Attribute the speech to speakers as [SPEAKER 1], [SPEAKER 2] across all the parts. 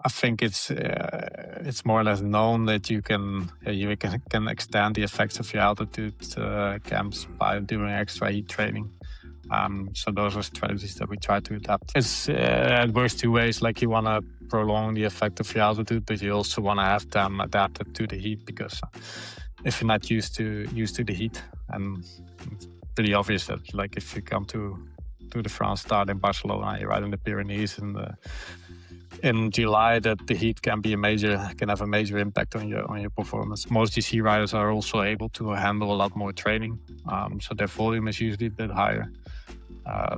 [SPEAKER 1] I think it's more or less known that you can extend the effects of your altitude camps by doing extra heat training. So those are strategies that we try to adapt. It works two ways. Like you want to prolong the effect of your altitude, but you also want to have them adapted to the heat, because if you're not used to the heat, and it's pretty obvious that like if you come to the France, start in Barcelona, you're right in the Pyrenees, and in July, that the heat can have a major impact on your performance. Most GC riders are also able to handle a lot more training, so their volume is usually a bit higher.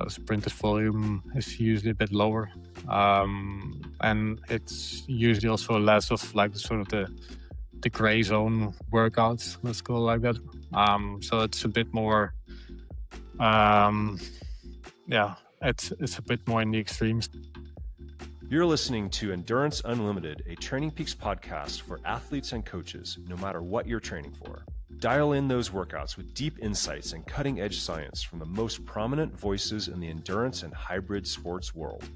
[SPEAKER 1] Sprinters' volume is usually a bit lower, and it's usually also less of like the gray zone workouts, let's call it like that. So it's a bit more, it's a bit more in the extremes.
[SPEAKER 2] You're listening to Endurance Unlimited, a TrainingPeaks podcast for athletes and coaches, no matter what you're training for. Dial in those workouts with deep insights and cutting-edge science from the most prominent voices in the endurance and hybrid sports world.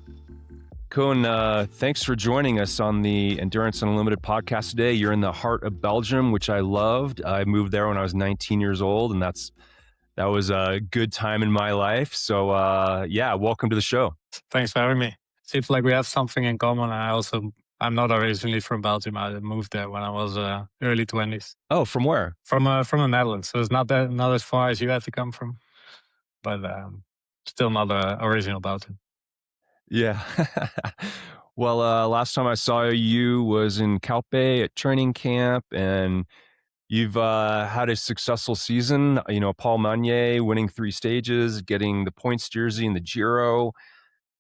[SPEAKER 2] Koen, thanks for joining us on the Endurance Unlimited podcast today. You're in the heart of Belgium, which I loved. I moved there when I was 19 years old, and that was a good time in my life. So welcome to the show.
[SPEAKER 1] Thanks for having me. Seems like we have something in common. I'm not originally from Belgium. I moved there when I was early 20s.
[SPEAKER 2] Oh, from where?
[SPEAKER 1] From the Netherlands. So it's not as far as you had to come from, but still not original Belgium.
[SPEAKER 2] Yeah. Well, last time I saw you was in Calpe at training camp, and you've had a successful season. You know, Paul Magnier winning 3 stages, getting the points jersey in the Giro,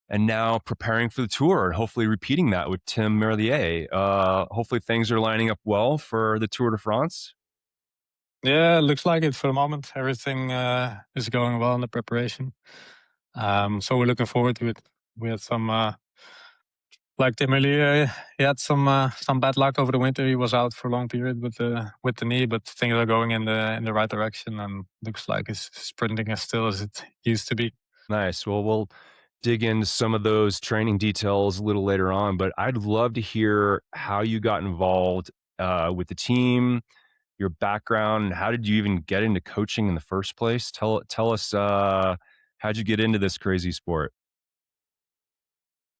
[SPEAKER 2] and now preparing for the Tour and hopefully repeating that with Tim Merlier. Hopefully things are lining up well for the Tour de France.
[SPEAKER 1] Yeah, it looks like it for the moment. Everything is going well in the preparation. So we're looking forward to it. We had some, like Tim Merlier, he had some bad luck over the winter. He was out for a long period with the knee, but things are going in the right direction, and looks like his sprinting is still as it used to be.
[SPEAKER 2] Nice. Well, we'll dig into some of those training details a little later on, but I'd love to hear how you got involved with the team, your background, and how did you even get into coaching in the first place? Tell us, how'd you get into this crazy sport?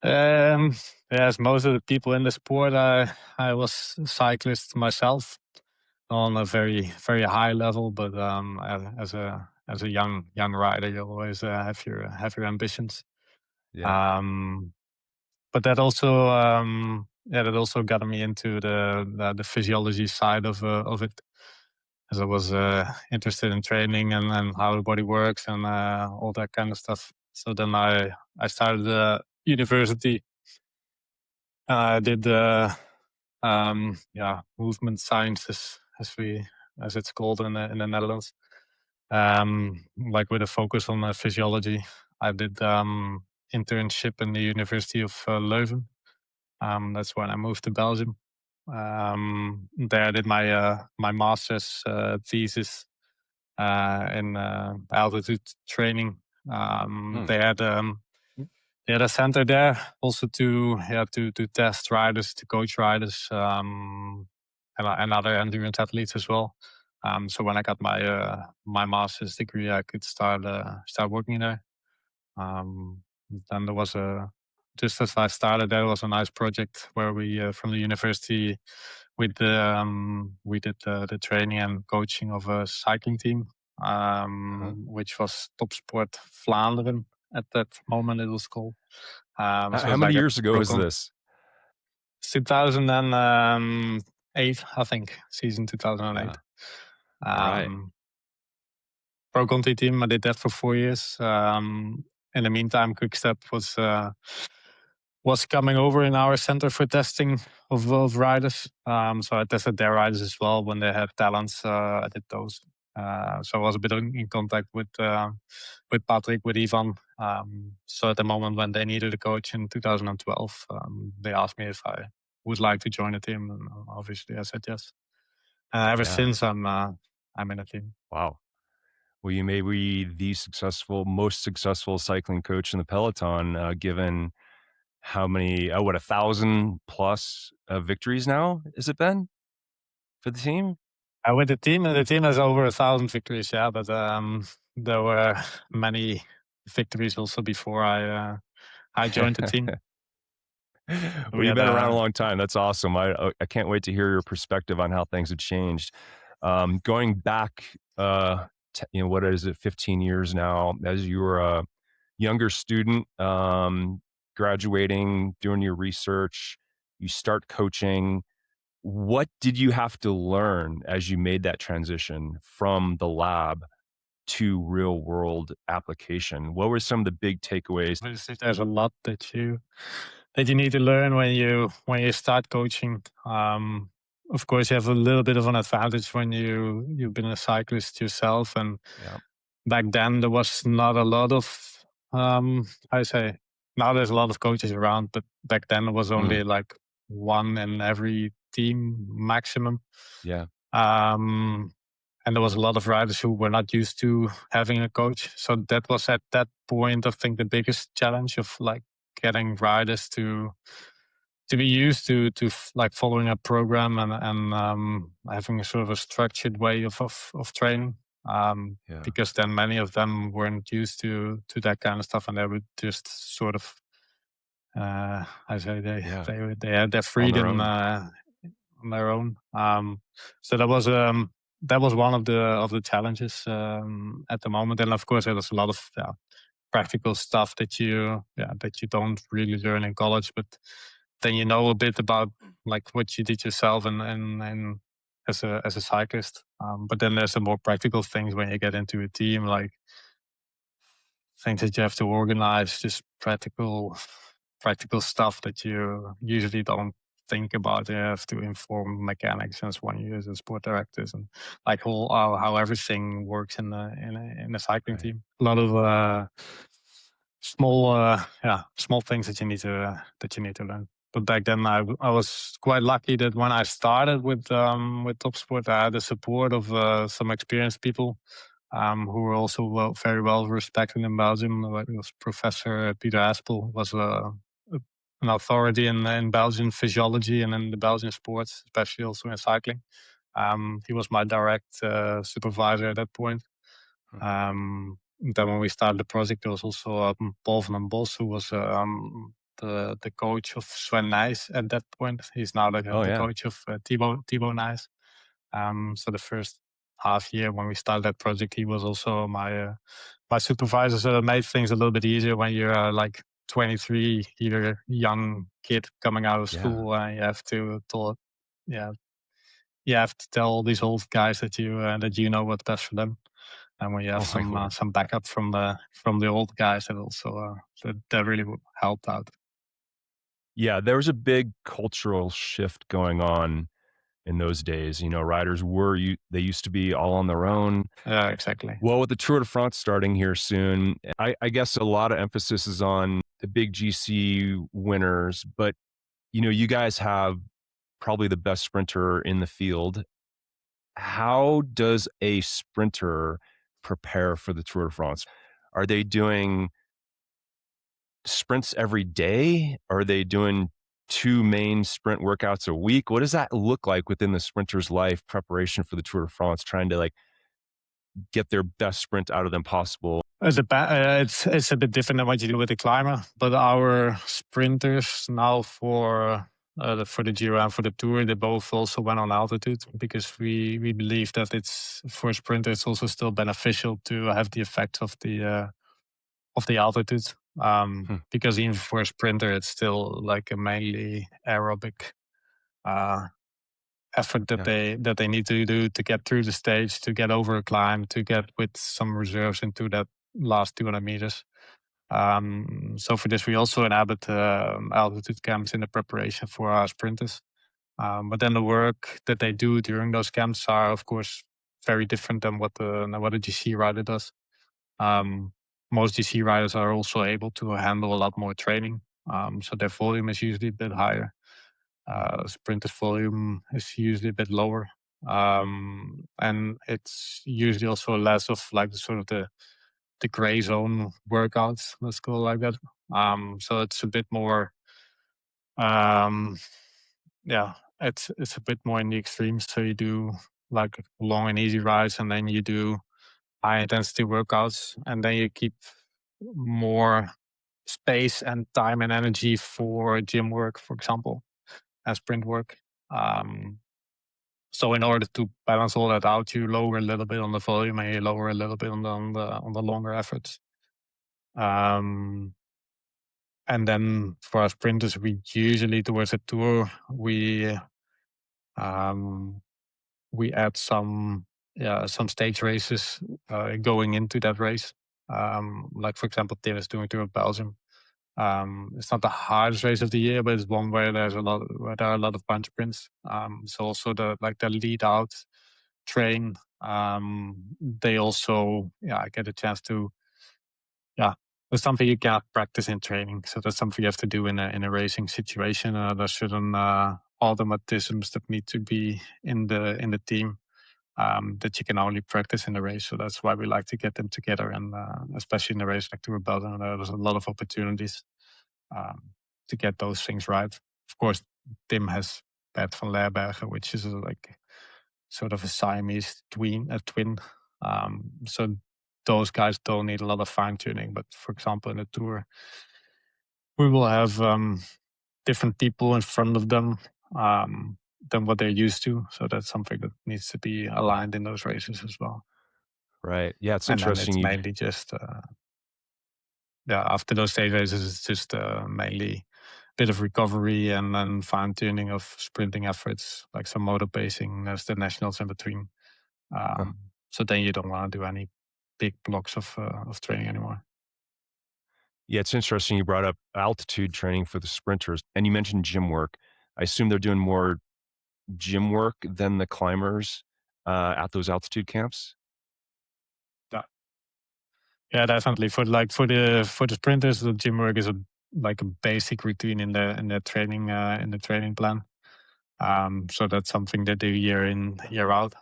[SPEAKER 1] As most of the people in the sport, I was a cyclist myself on a very, very high level, but as a young rider, you always have your ambitions.
[SPEAKER 2] Yeah.
[SPEAKER 1] But that also got me into the physiology side of it, as I was interested in training and how the body works and all that kind of stuff. So then I started university. I did movement sciences, as it's called in the Netherlands. Like with a focus on physiology. I did internship in the University of Leuven. That's when I moved to Belgium. There I did my master's thesis in altitude training. They had a center there also to test riders, to coach riders, and other endurance athletes as well. So when I got my master's degree, I could start working there. Then there was just as I started, there was a nice project where we from the university we did the training and coaching of a cycling team, which was Top Sport Vlaanderen at that moment. It was called.
[SPEAKER 2] How many years ago was this?
[SPEAKER 1] 2008, I think, season 2008.
[SPEAKER 2] Right.
[SPEAKER 1] Pro Conti team. I did that for 4 years. In the meantime, Quickstep was coming over in our center for testing of riders. So I tested their riders as well when they had talents. I did those. So I was a bit in contact with Patrick, with Ivan. So at the moment when they needed a coach in 2012, they asked me if I would like to join the team, and obviously I said yes. Ever since I'm in a team.
[SPEAKER 2] Wow. Well, you may be the most successful cycling coach in the peloton, given how many, 1,000 plus victories now, has it been for the team?
[SPEAKER 1] With the team has over 1,000 victories, yeah, but there were many victories also before I joined the team.
[SPEAKER 2] Well,
[SPEAKER 1] We
[SPEAKER 2] you've
[SPEAKER 1] had
[SPEAKER 2] been around a long time. That's awesome. I can't wait to hear your perspective on how things have changed. Going back, what is it, 15 years now, as you were a younger student, graduating, doing your research, you start coaching. What did you have to learn as you made that transition from the lab to real world application? What were some of the big takeaways?
[SPEAKER 1] there's a lot that you need to learn when you start coaching. Of course, you have a little bit of an advantage when you've been a cyclist yourself, and
[SPEAKER 2] Yeah.
[SPEAKER 1] back then there was not a lot of I say now there's a lot of coaches around, but back then there was only like one in every team maximum.
[SPEAKER 2] Yeah.
[SPEAKER 1] Um, and there was a lot of riders who were not used to having a coach. So that was at that point, I think, the biggest challenge of like getting riders to be used to like following a program and having a sort of a structured way of training.
[SPEAKER 2] Yeah.
[SPEAKER 1] Because then many of them weren't used to that kind of stuff, and they would just sort of I say
[SPEAKER 2] Yeah.
[SPEAKER 1] they had their
[SPEAKER 2] On their
[SPEAKER 1] freedom
[SPEAKER 2] own.
[SPEAKER 1] on their own. So that was one of the challenges at the moment. And of course, there's a lot of practical stuff that you don't really learn in college, but then you know a bit about like what you did yourself and as a cyclist. But then there's some more practical things when you get into a team, like things that you have to organize, just practical stuff that you usually don't think about. You have to inform mechanics and one years and sport directors and like how everything works in a cycling
[SPEAKER 2] Right.
[SPEAKER 1] team. A lot of small things that you need to learn. But back then, I was quite lucky that when I started with Top Sport, I had the support of some experienced people who were also very well respected in Belgium. Like it was Professor Peter Aspel was an authority in Belgian physiology and in the Belgian sports, especially also in cycling. He was my direct supervisor at that point. Then when we started the project, there was also Paul van den Bos, who was the coach of Sven Nys at that point. He's now
[SPEAKER 2] Oh,
[SPEAKER 1] the
[SPEAKER 2] yeah.
[SPEAKER 1] coach of Thibaut Nys. So the first half year when we started that project, he was also my supervisor. So it made things a little bit easier when you're like 23, you're a young kid coming out of
[SPEAKER 2] Yeah.
[SPEAKER 1] school, and yeah, you have to tell all these old guys that you know what's best for them. And when you have
[SPEAKER 2] Oh, my Lord.
[SPEAKER 1] some backup from the old guys, that also that really helped out.
[SPEAKER 2] Yeah. There was a big cultural shift going on in those days. Riders they used to be all on their own.
[SPEAKER 1] Yeah, exactly.
[SPEAKER 2] Well, with the Tour de France starting here soon, I guess a lot of emphasis is on the big GC winners, but you guys have probably the best sprinter in the field. How does a sprinter prepare for the Tour de France? Are they doing sprints every day? Are they doing 2 main sprint workouts a week? What does that look like within the sprinter's life preparation for the Tour de France, trying to like get their best sprint out of them possible?
[SPEAKER 1] It's a bit different than what you do with the climber, but our sprinters now for the Giro and for the Tour, they both also went on altitude because we believe that it's for a sprinter it's also still beneficial to have the effect of the altitude. Because even for a sprinter, it's still like a mainly aerobic uh, effort
[SPEAKER 2] Yeah.
[SPEAKER 1] that they need to do to get through the stage, to get over a climb, to get with some reserves into that last 200 meters. So for this, we also inhabit altitude camps in the preparation for our sprinters. But then the work that they do during those camps are, of course, very different than what the GC rider does. Most GC riders are also able to handle a lot more training, so their volume is usually a bit higher. Sprinters' volume is usually a bit lower, and it's usually also less of like the gray zone workouts. Let's go like that. So it's a bit more Um, yeah, it's a bit more in the extremes. So you do like long and easy rides, and then you do high intensity workouts, and then you keep more space and time and energy for gym work, for example, and sprint work. Um, so in order to balance all that out, you lower a little bit on the volume and you lower a little bit on the longer efforts. Um, and then for our sprinters, we usually towards a tour um, we add some stage races going into that race. Like for example, Tim is doing Tour of Belgium. It's not the hardest race of the year, but it's one where there are a lot of bunch sprints. So also the lead out train. They also get a chance to it's something you can't practice in training. So that's something you have to do in a racing situation. There's certain automatisms that need to be in the team that you can only practice in the race. So that's why we like to get them together, and especially in the race like Tour of Belgium, there's a lot of opportunities to get those things right. Of course, Tim has Bert van Leerbergen, which is like sort of a Siamese twin. So those guys don't need a lot of fine tuning. But for example, in the tour, we will have different people in front of them than what they're used to. So that's something that needs to be aligned in those races as well.
[SPEAKER 2] Right. Yeah, it's
[SPEAKER 1] And then
[SPEAKER 2] interesting.
[SPEAKER 1] it's mainly just after those stage races, it's just mainly a bit of recovery and then fine tuning of sprinting efforts, like some motor pacing. There's the nationals in between. So then you don't want to do any big blocks of training anymore.
[SPEAKER 2] Yeah, it's interesting you brought up altitude training for the sprinters, and you mentioned gym work. I assume they're doing more gym work than the climbers at those altitude camps?
[SPEAKER 1] Yeah, yeah, definitely. For the sprinters, the gym work is like a basic routine in the training plan. So that's something they do year in year out.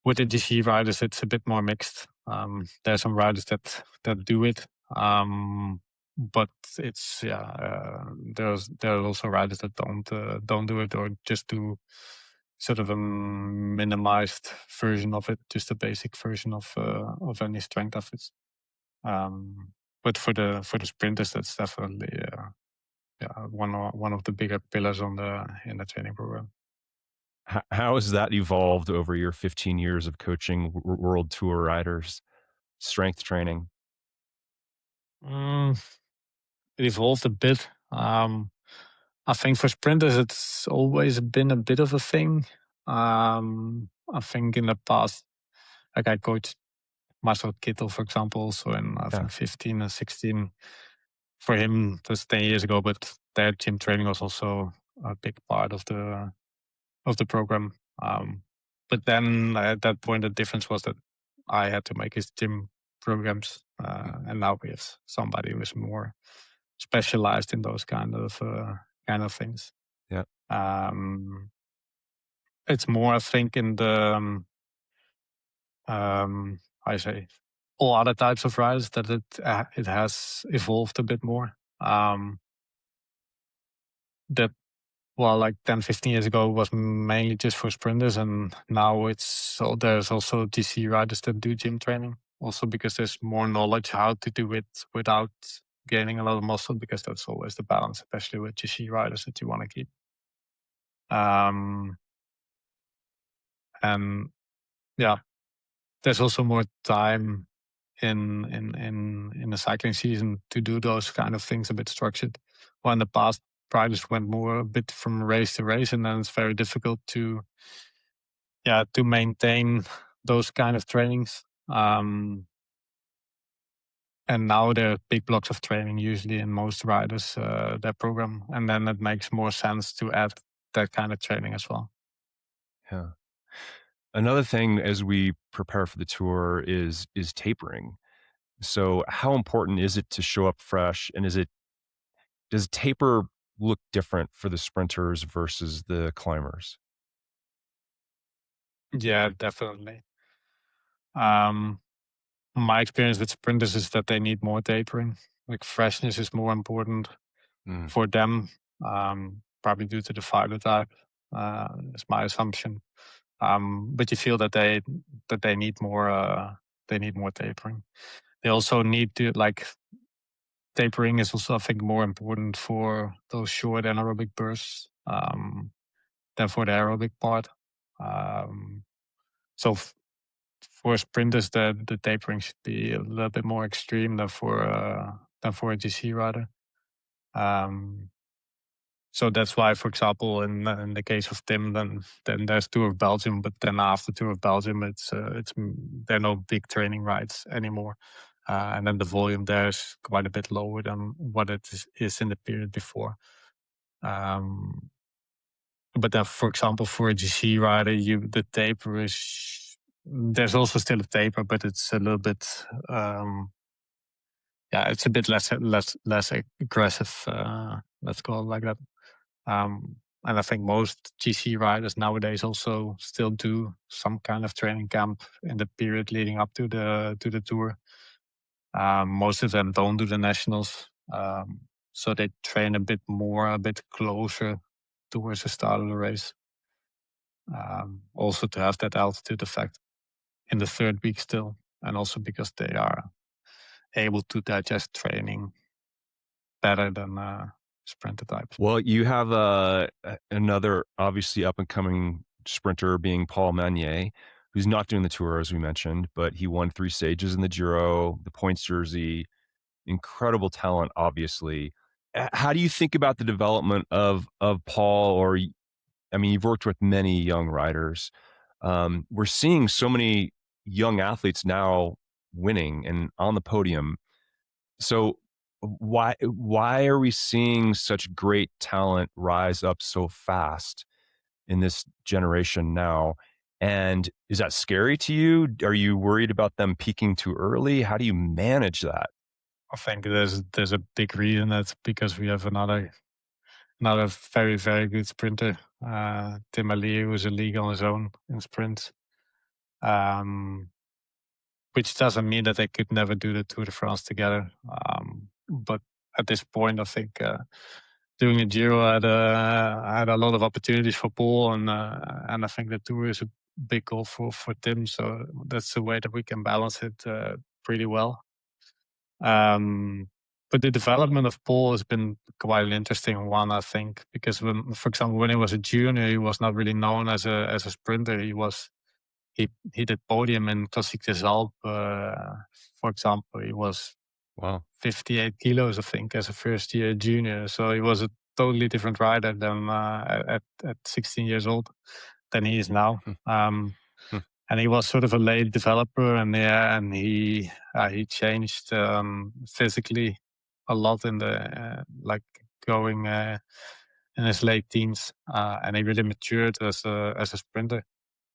[SPEAKER 1] With the GC riders, it's a bit more mixed. There are some riders that do it, but it's there are also riders that don't do it, or just do sort of a minimized version of it, just a basic version of any strength efforts. But for the sprinters, that's definitely one of the bigger pillars in the training program.
[SPEAKER 2] How has that evolved over your 15 years of coaching world tour riders, strength training?
[SPEAKER 1] Mm, it evolved a bit. I think for sprinters, it's always been a bit of a thing. I think in the past, like I coached Marcel Kittel, for example, so in I
[SPEAKER 2] Yeah.
[SPEAKER 1] think 15 and 16. For him, that's 10 years ago, but their gym training was also a big part of the program. But then at that point, the difference was that I had to make his gym programs, and now we have somebody who is more specialized in those kind of things.
[SPEAKER 2] Yeah.
[SPEAKER 1] Um, it's more, I think, in the I say all other types of riders that it has evolved a bit more. That well, like 10, 15 years ago, it was mainly just for sprinters, and now there's also GC riders that do gym training. Also because there's more knowledge how to do it without gaining a lot of muscle, because that's always the balance, especially with GC riders that you want to keep. Um, and yeah, there's also more time in the cycling season to do those kind of things a bit structured. While in the past, riders went more a bit from race to race, and then it's very difficult to maintain those kind of trainings. And now there are big blocks of training usually in most riders their program, and then it makes more sense to add that kind of training as well.
[SPEAKER 2] Yeah. Another thing as we prepare for the tour is tapering. So how important is it to show up fresh, and does taper look different for the sprinters versus the climbers?
[SPEAKER 1] Yeah, definitely. Um, my experience with sprinters is that they need more tapering. Like freshness is more important. for them, probably due to the fiber type, is my assumption. But you feel that they need more tapering. They also need to, like, tapering is also, I think, more important for those short anaerobic bursts than for the aerobic part. So for sprinters, the tapering should be a little bit more extreme than for a GC rider. So that's why, for example, in the case of Tim, then there's Tour of Belgium, but then after Tour of Belgium, there are no big training rides anymore, and then the volume there is quite a bit lower than what it is in the period before. But then, for example, for a GC rider, the taper is, there's also still a taper, but it's a little bit, it's a bit less aggressive. Let's call it like that. And I think most GC riders nowadays also still do some kind of training camp in the period leading up to the tour. Most of them don't do the nationals, so they train a bit more, a bit closer towards the start of the race. Also to have that altitude effect in the third week still, and also because they are able to digest training better than sprinter types.
[SPEAKER 2] Well, you have another obviously up and coming sprinter being Paul Magnier, who's not doing the tour as we mentioned, but he won 3 stages in the Giro, the points jersey, incredible talent, obviously. How do you think about the development of Paul? Or, I mean, you've worked with many young riders. We're seeing so many young athletes now winning and on the podium. So why are we seeing such great talent rise up so fast in this generation now? And is that scary to you? Are you worried about them peaking too early? How do you manage that?
[SPEAKER 1] I think there's a big reason. That's because we have another very, very good sprinter, Tim Ali, who's a league on his own in sprints. Which doesn't mean that they could never do the Tour de France together. But at this point, I think doing a Giro had a lot of opportunities for Paul, and I think the Tour is a big goal for Tim. So that's the way that we can balance it pretty well. But the development of Paul has been quite an interesting one, I think, because for example, when he was a junior, he was not really known as a sprinter. He did podium in Classique des Alpes, for example. He was 58 kilos, I think, as a first year junior. So he was a totally different rider than at 16 years old than he is now. And he was sort of a late developer, and he changed physically a lot in the going in his late teens, and he really matured as a sprinter.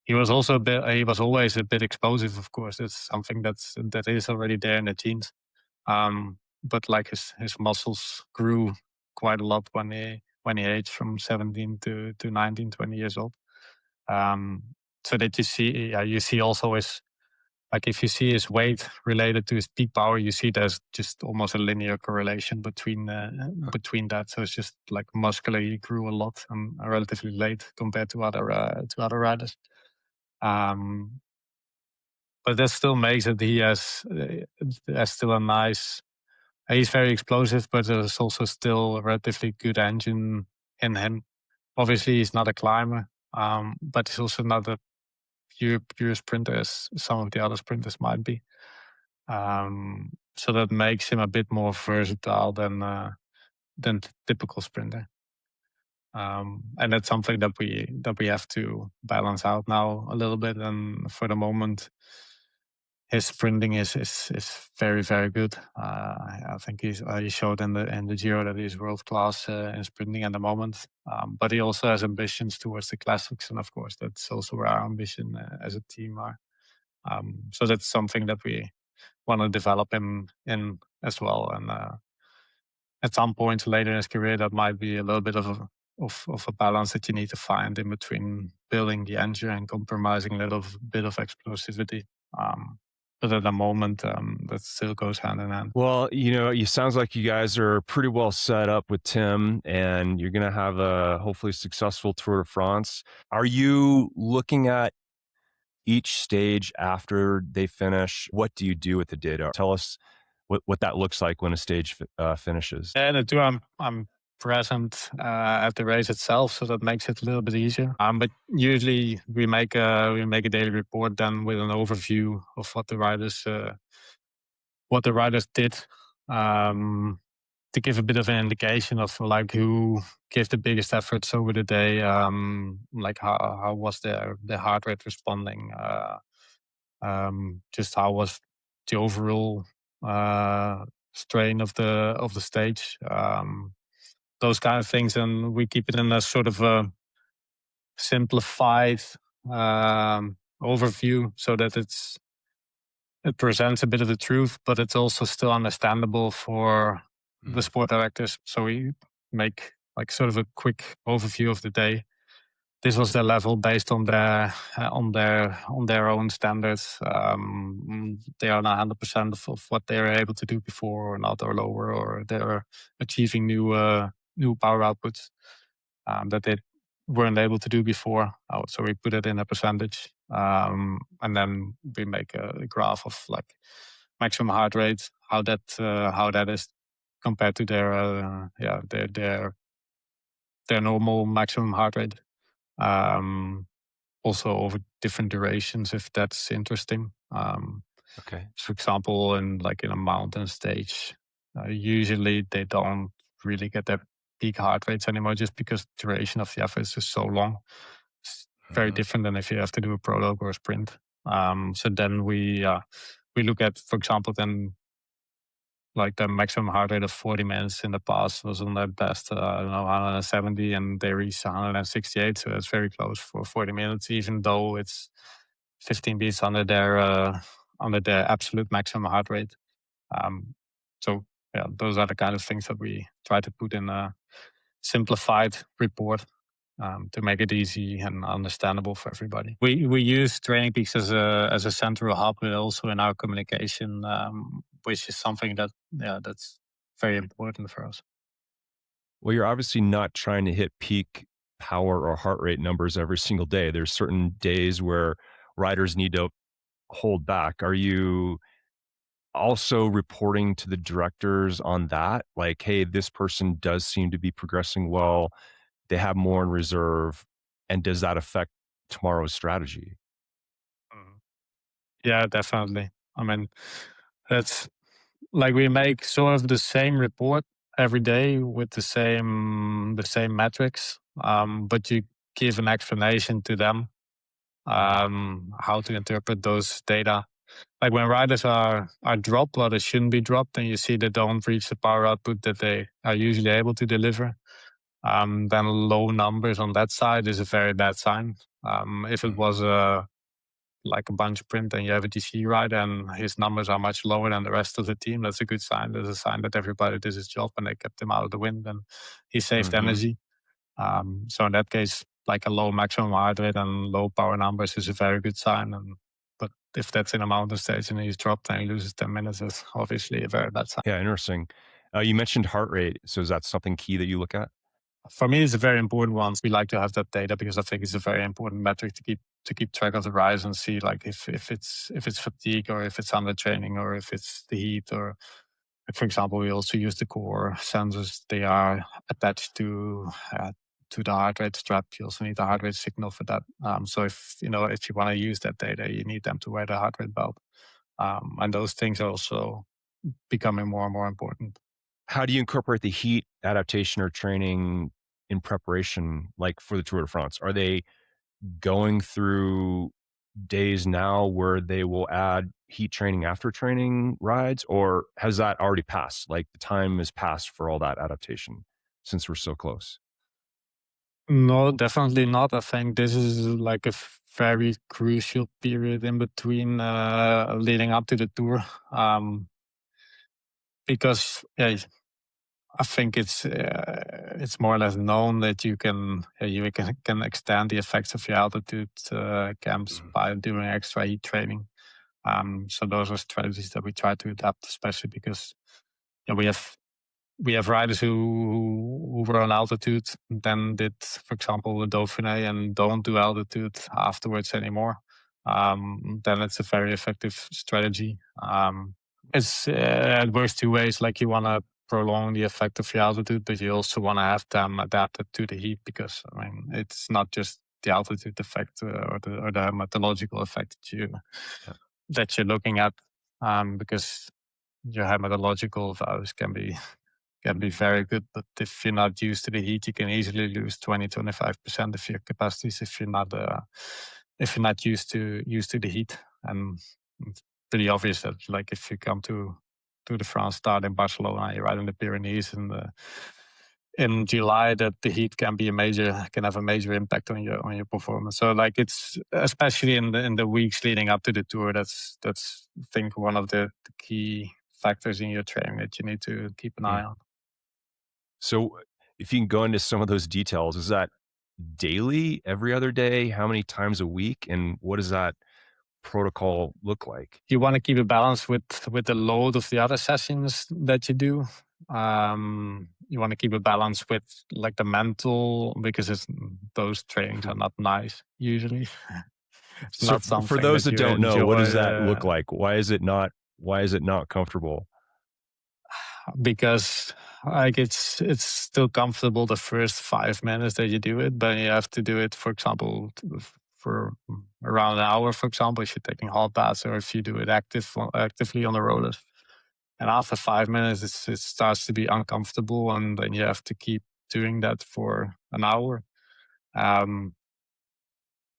[SPEAKER 1] He was also he was always a bit explosive, of course. It's something that is already there in the genes. But like his muscles grew quite a lot when he aged from 17 to 19, 20 years old. So that you see also if you see his weight related to his peak power, you see there's just almost a linear correlation between that. So it's just like muscularly he grew a lot and relatively late compared to other riders. But that still makes it he has still a nice. He's very explosive, but there's also still a relatively good engine in him. Obviously, he's not a climber, but he's also not a pure sprinter as some of the other sprinters might be. So that makes him a bit more versatile than the typical sprinter. And that's something that we have to balance out now a little bit. And for the moment, his sprinting is very, very good. I think he showed in the Giro that he's world class in sprinting at the moment. But he also has ambitions towards the classics, and of course that's also where our ambition as a team are. So that's something that we want to develop him in as well. And at some point later in his career, that might be a little bit of a balance that you need to find in between building the engine and compromising a little bit of explosivity. but at the moment, that still goes hand in hand.
[SPEAKER 2] Well, it sounds like you guys are pretty well set up with Tim, and you're going to have a hopefully successful Tour de France. Are you looking at each stage after they finish? What do you do with the data? Tell us what that looks like when a stage finishes.
[SPEAKER 1] And the tour, I'm present at the race itself, so that makes it a little bit easier. But usually we make a daily report then with an overview of what the riders did, to give a bit of an indication of like who gave the biggest efforts over the day, like how was their heart rate responding, just how was the overall strain of the stage, those kind of things, and we keep it in a sort of a simplified overview so that it presents a bit of the truth, but it's also still understandable for the sport directors. So we make like sort of a quick overview of the day. This was their level based on their own standards. They are not 100% of what they are able to do before, or not, or lower, or they're achieving new power outputs that they weren't able to do before. So we put it in a percentage, and then we make a graph of like maximum heart rate, how that is compared to their normal maximum heart rate. Also over different durations, if that's interesting.
[SPEAKER 2] Okay.
[SPEAKER 1] For example, in a mountain stage, usually they don't really get their peak heart rates anymore, just because the duration of the effort is just so long. It's very different than if you have to do a prologue or a sprint. So then we look at, for example, then like the maximum heart rate of 40 minutes in the past was on their best, 170, and they reached 168. So that's very close for 40 minutes, even though it's 15 beats under their absolute maximum heart rate. So yeah, those are the kind of things that we try to put in a simplified report, to make it easy and understandable for everybody. We use TrainingPeaks as a central hub, but also in our communication, which is something that's very important for us.
[SPEAKER 2] Well, you're obviously not trying to hit peak power or heart rate numbers every single day. There's certain days where riders need to hold back. Are you also reporting to the directors on that? Like, hey, this person does seem to be progressing well. They have more in reserve. And does that affect tomorrow's strategy?
[SPEAKER 1] Yeah, definitely. I mean, that's like we make sort of the same report every day with the same metrics, but you give an explanation to them, how to interpret those data. Like when riders are dropped or they shouldn't be dropped, and you see they don't reach the power output that they are usually able to deliver, then low numbers on that side is a very bad sign. If it was like a bunch sprint and you have a DC rider and his numbers are much lower than the rest of the team, that's a good sign. That's a sign that everybody did his job and they kept him out of the wind and he saved energy. So in that case, like a low maximum heart rate and low power numbers is a very good sign. But if that's in a mountain stage and he's dropped and he loses 10 minutes, it's obviously a very bad sign.
[SPEAKER 2] Yeah, interesting. You mentioned heart rate. So is that something key that you look at?
[SPEAKER 1] For me, it's a very important one. We like to have that data because I think it's a very important metric to keep track of the rise and see like if it's fatigue or if it's under training or if it's the heat, or for example, we also use the core sensors. They are attached to the heart rate strap. You also need the heart rate signal for that. So if you want to use that data, you need them to wear the heart rate belt. And those things are also becoming more and more important.
[SPEAKER 2] How do you incorporate the heat adaptation or training in preparation, like for the Tour de France? Are they going through days now where they will add heat training after training rides, or has that already passed? Like the time has passed for all that adaptation since we're so close?
[SPEAKER 1] No, definitely not. I think this is like a very crucial period in between, leading up to the tour, because I think it's more or less known that you can extend the effects of your altitude camps by doing extra heat training. So those are strategies that we try to adapt, especially because we have riders who were on altitude, then did, for example, the Dauphiné and don't do altitude afterwards anymore. Then it's a very effective strategy. It works two ways. Like, you want to prolong the effect of your altitude, but you also want to have them adapted to the heat, because it's not just the altitude effect or the methodological effect that you're looking at, because your hematological values can be very good, but if you're not used to the heat, you can easily lose 20-25% of your capacities if you're not used to the heat. And it's pretty obvious that, like, if you come to the France start in Barcelona, you're right in the Pyrenees in July, that the heat can have a major impact on your performance. So, like, it's especially in the weeks leading up to the tour, that's I think one of the key factors in your training that you need to keep an eye on.
[SPEAKER 2] So if you can go into some of those details, is that daily, every other day, how many times a week, and what does that protocol look like?
[SPEAKER 1] You want to keep a balance with the load of the other sessions that you do. You want to keep a balance with, like, the mental, because those trainings are not nice usually. It's
[SPEAKER 2] So
[SPEAKER 1] not
[SPEAKER 2] for
[SPEAKER 1] something
[SPEAKER 2] those
[SPEAKER 1] that
[SPEAKER 2] that
[SPEAKER 1] you
[SPEAKER 2] don't know, what
[SPEAKER 1] enjoy.
[SPEAKER 2] does that look like? Why is it not comfortable?
[SPEAKER 1] Because, like, it's still comfortable the first 5 minutes that you do it, but you have to do it, for example, for around an hour, for example, if you're taking hot baths or if you do it actively on the rollers. And after 5 minutes, it starts to be uncomfortable, and then you have to keep doing that for an hour.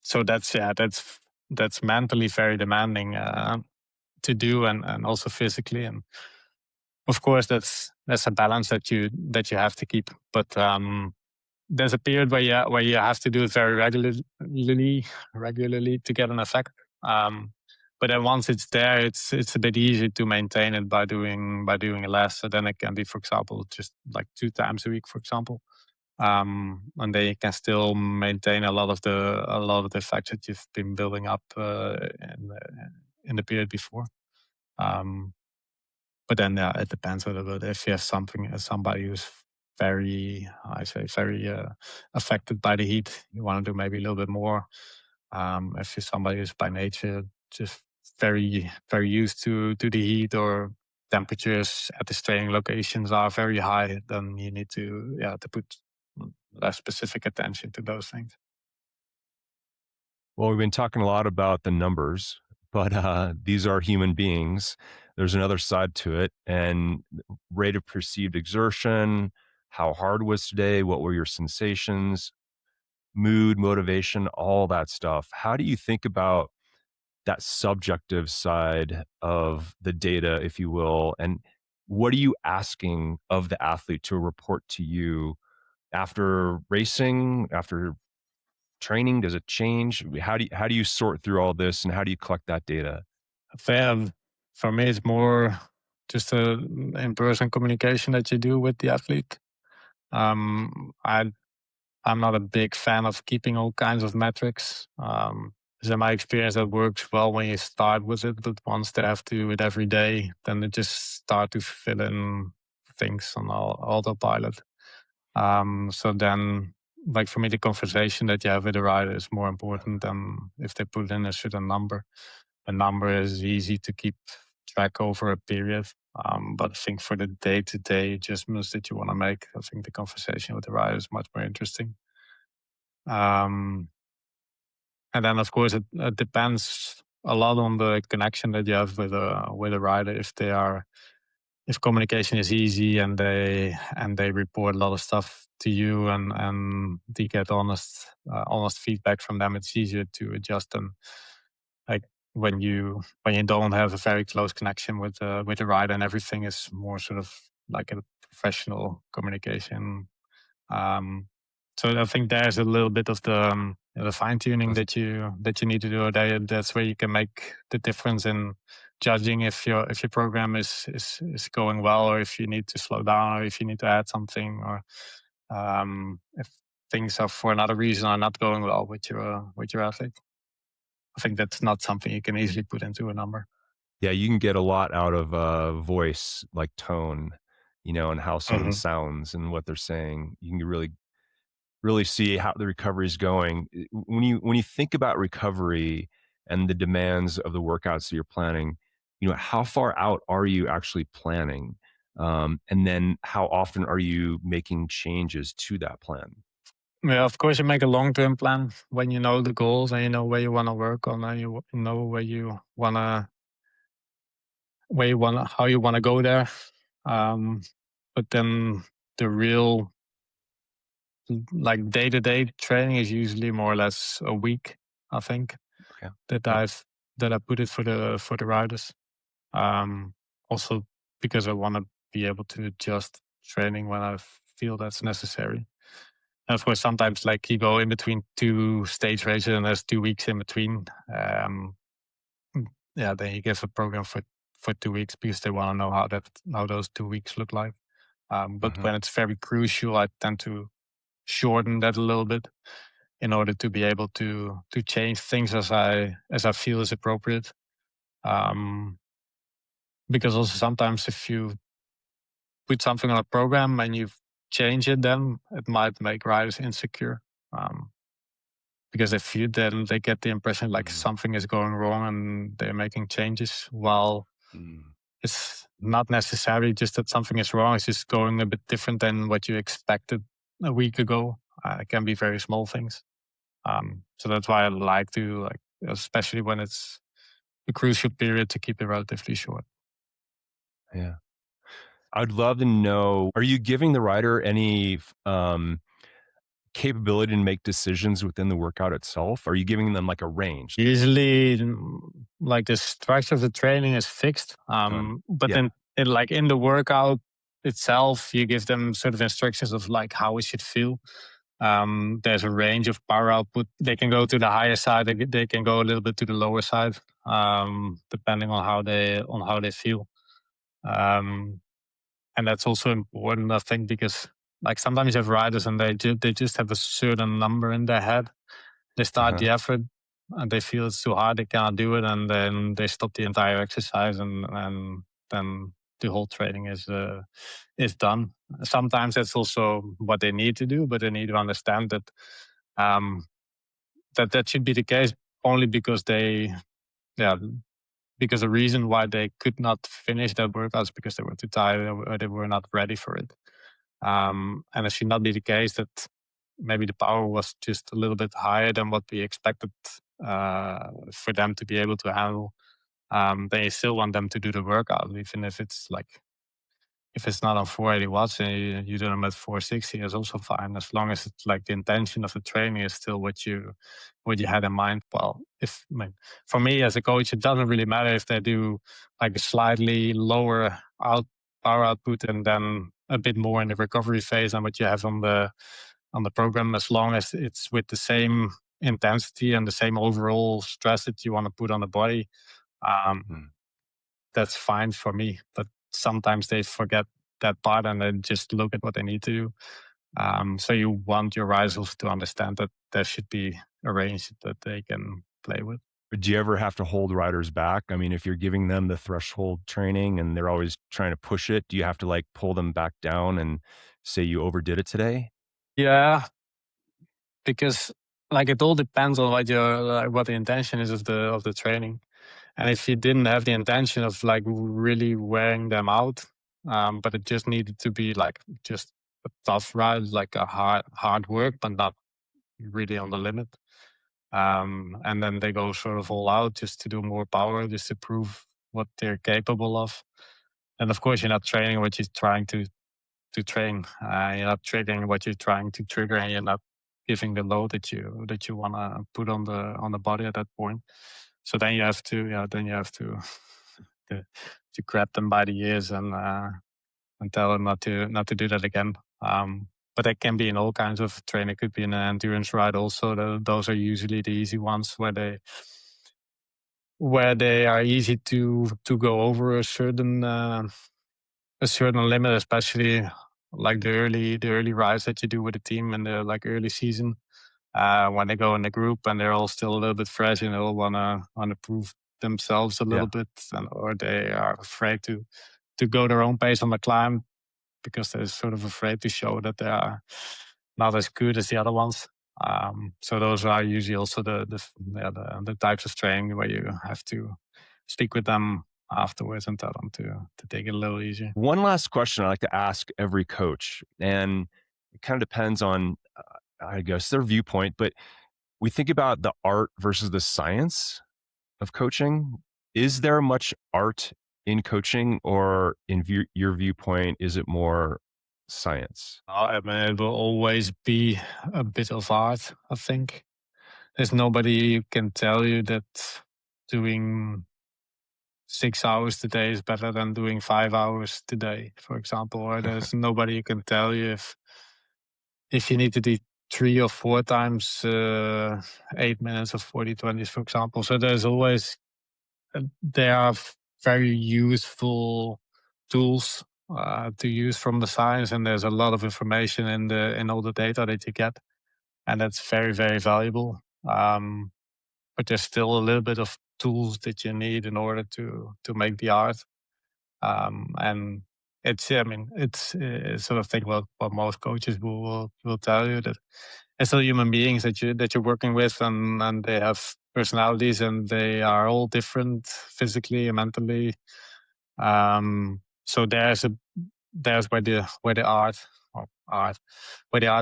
[SPEAKER 1] So that's mentally very demanding to do, and also physically. And of course, that's a balance that you have to keep. But there's a period where you have to do it very regularly to get an effect. But then once it's there, it's a bit easier to maintain it by doing less. So then it can be, for example, just like 2 times a week, for example. And then you can still maintain a lot of the effects that you've been building up in the period before. But then, yeah, it depends a little bit. If you have somebody who's very affected by the heat, you want to do maybe a little bit more. If you're somebody who's by nature just very, very used to the heat, or temperatures at the training locations are very high, then you need to put less specific attention to those things.
[SPEAKER 2] Well, we've been talking a lot about the numbers, but these are human beings. There's another side to it, and rate of perceived exertion, how hard was today, what were your sensations, mood, motivation, all that stuff. How do you think about that subjective side of the data, if you will, and what are you asking of the athlete to report to you after racing, after training? Does it change? How do you sort through all this, and how do you collect that data?
[SPEAKER 1] For me, it's more just a in-person communication that you do with the athlete. I'm not a big fan of keeping all kinds of metrics. Because in my experience, that works well when you start with it, but once they have to do it every day, then they just start to fill in things on autopilot. So then, like, for me, the conversation that you have with the rider is more important than if they put in a certain number. A number is easy to keep track over a period. But I think for the day-to-day adjustments that you want to make, I think the conversation with the rider is much more interesting. And then, of course, it depends a lot on the connection that you have with a rider. If communication is easy and they report a lot of stuff to you, and they get honest feedback from them, it's easier to adjust than, like, when you don't have a very close connection with the rider, and everything is more sort of like a professional communication. So I think there's a little bit of the fine tuning that you need to do. That's where you can make the difference in judging if your program is going well, or if you need to slow down, or if you need to add something, or if things are for another reason are not going well with your athlete. I think that's not something you can easily put into a number.
[SPEAKER 2] Yeah, you can get a lot out of voice, like tone, and how someone sounds and what they're saying. You can really see how the recovery is going. When you think about recovery and the demands of the workouts that you're planning, how far out are you actually planning? And then how often are you making changes to that plan?
[SPEAKER 1] Yeah, of course, you make a long-term plan when you know the goals and you know where you want to work on, and you know how you want to go there. Um, but then the real like day-to-day training is usually more or less a week, I think,
[SPEAKER 2] Okay.
[SPEAKER 1] that
[SPEAKER 2] Yep.
[SPEAKER 1] I put it for the riders. Um, Also because I want to be able to adjust training when I feel that's necessary. And of course, sometimes like you go in between two stage races and there's 2 weeks in between. Um, yeah, then you give a program for 2 weeks because they want to know how those 2 weeks look like. But
[SPEAKER 2] Mm-hmm.
[SPEAKER 1] when it's very crucial, I tend to shorten that a little bit in order to be able to change things as I feel is appropriate. Um, because also sometimes if you put something on a program and you change it, then it might make riders insecure. Um, because if you then they get the impression like something is going wrong and they're making changes while
[SPEAKER 2] Mm-hmm.
[SPEAKER 1] it's not necessarily just that something is wrong. It's just going a bit different than what you expected a week ago. It can be very small things. So that's why I like to like, especially when it's a crucial period, to keep it relatively short.
[SPEAKER 2] Yeah. I'd love to know, are you giving the rider any capability to make decisions within the workout itself? Are you giving them like a range?
[SPEAKER 1] Usually, like the structure of the training is fixed. But
[SPEAKER 2] Yeah.
[SPEAKER 1] then, in the workout itself, you give them sort of instructions of like how it should feel. There's a range of power output. They can go to the higher side. They can go a little bit to the lower side, depending on how they feel. Um, and that's also important, I think, because like sometimes you have riders and they just have a certain number in their head. They start
[SPEAKER 2] Uh-huh.
[SPEAKER 1] the effort and they feel it's too hard, they cannot do it, and then they stop the entire exercise, and then the whole training is done. Sometimes that's also what they need to do, but they need to understand that um, that should be the case only because yeah, because the reason why they could not finish that workout is because they were too tired or they were not ready for it. And it should not be the case that maybe the power was just a little bit higher than what we expected for them to be able to handle. Then you still want them to do the workout, even if it's like if it's not on 480 watts and you do them at 460, is also fine as long as it's like the intention of the training is still what you had in mind. Well, I mean, for me as a coach, it doesn't really matter if they do like a slightly lower power output and then a bit more in the recovery phase than what you have on the program, as long as it's with the same intensity and the same overall stress that you want to put on the body. Um,
[SPEAKER 2] Mm.
[SPEAKER 1] that's fine for me. But sometimes they forget that part and then just look at what they need to do. So you want your risers to understand that there should be a range that they can play with.
[SPEAKER 2] Do you ever have to hold riders back? I mean, if you're giving them the threshold training and they're always trying to push it, do you have to like pull them back down and say you overdid it today?
[SPEAKER 1] Yeah, because like it all depends on what the intention is of the training. And if you didn't have the intention of like really wearing them out, but it just needed to be like just a tough ride, like a hard work, but not really on the limit. And then they go sort of all out just to do more power, just to prove what they're capable of. And of course, you're not training what you're trying to train. You're not triggering what you're trying to trigger, and you're not giving the load that you want to put on the body at that point. So then you have to, to, to grab them by the ears and tell them not to do that again. But that can be in all kinds of training. It could be in an endurance ride also. Those are usually the easy ones where they are easy to go over a certain limit, especially like the early rides that you do with the team in the like early season. When they go in the group and they're all still a little bit fresh and they all wanna prove themselves a little bit, or they are afraid to go their own pace on the climb because they're sort of afraid to show that they are not as good as the other ones. So those are usually also the types of training where you have to speak with them afterwards and tell them to take it a little easier.
[SPEAKER 2] One last question I like to ask every coach, and it kind of depends on, I guess, their viewpoint, but we think about the art versus the science of coaching. Is there much art in coaching, or in your viewpoint, is it more science?
[SPEAKER 1] I mean, it will always be a bit of art, I think. There's nobody who can tell you that doing 6 hours today is better than doing 5 hours today, for example. Or there's nobody who can tell you if you need to do 3 or 4 times 8 minutes of 40-20s, for example. So there's always, there are very useful tools to use from the science, and there's a lot of information in all the data that you get, and that's very, very valuable. But there's still a little bit of tools that you need in order to make the art. And it's sort of thing what most coaches will tell you, that it's all human beings that you're working with, and they have personalities, and they are all different physically and mentally. So there's where the art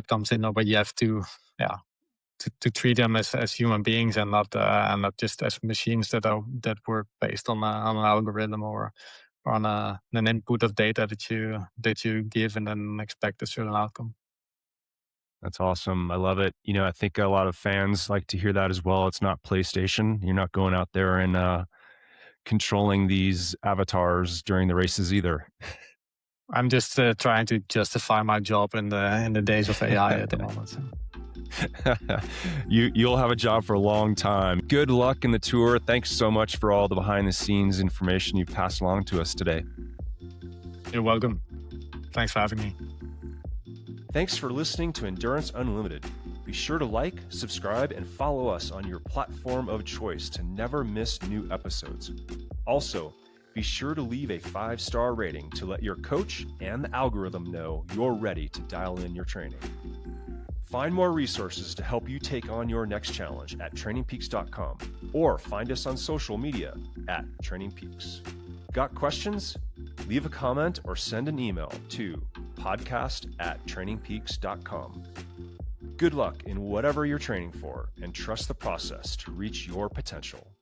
[SPEAKER 1] comes in, or where you have to treat them as human beings, and not just as machines that work based on an algorithm or on an input of data that you give and then expect a certain outcome.
[SPEAKER 2] That's awesome. I love it. I think a lot of fans like to hear that as well. It's not PlayStation. You're not going out there and controlling these avatars during the races either.
[SPEAKER 1] I'm just trying to justify my job in the days of AI at the moment. So.
[SPEAKER 2] You'll have a job for a long time. Good luck in the tour. Thanks so much for all the behind the scenes information you've passed along to us today.
[SPEAKER 1] You're welcome. Thanks for having me.
[SPEAKER 2] Thanks for listening to Endurance Unlimited. Be sure to like, subscribe, and follow us on your platform of choice to never miss new episodes. Also, be sure to leave a 5-star rating to let your coach and the algorithm know you're ready to dial in your training. Find more resources to help you take on your next challenge at TrainingPeaks.com, or find us on social media at TrainingPeaks. Got questions? Leave a comment or send an email to podcast@TrainingPeaks.com. Good luck in whatever you're training for, and trust the process to reach your potential.